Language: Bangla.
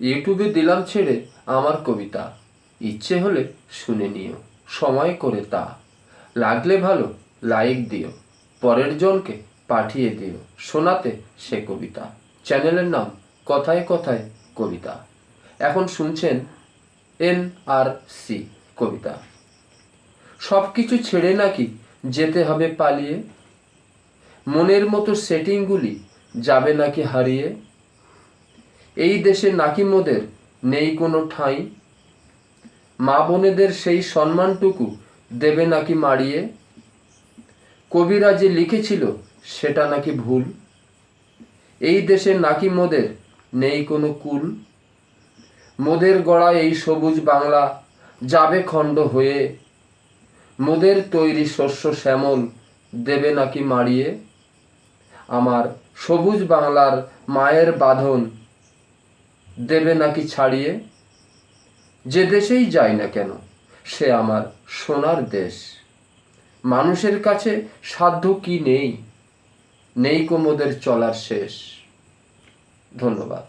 ইউটিউবে দিলাম ছেড়ে আমার কবিতা, ইচ্ছে হলে শুনে নিও, সময় করে তা। লাগলে ভালো লাইক দিও, পরের জনকে পাঠিয়ে দিও শোনাতে সে কবিতা। চ্যানেলের নাম কথায় কথায় কবিতা। এখন শুনছেন NRC কবিতা। সব কিছু ছেড়ে নাকি যেতে হবে পালিয়ে, মনের মতো সেটিংগুলি যাবে নাকি হারিয়ে। এই দেশে নাকি মোদের নেই কোনো ঠাঁই, মা বোনেদের সেই সম্মানটুকু দেবে নাকি মাড়িয়ে। কবিরা যে লিখেছিল সেটা নাকি ভুল, এই দেশে নাকি মোদের নেই কোনো কুল। মোদের গড়া এই সবুজ বাংলা যাবে খণ্ড হয়ে, মোদের তৈরি শস্য শ্যামল দেবে নাকি মাড়িয়ে। আমার সবুজ বাংলার মায়ের বাঁধন দেবে নাকি ছাড়িয়ে। যে দেশেই যাই না কেন সে আমার সোনার দেশ, মানুষের কাছে সাধ্য কি নেই, নেই কো মোদের চলার শেষ। ধন্যবাদ।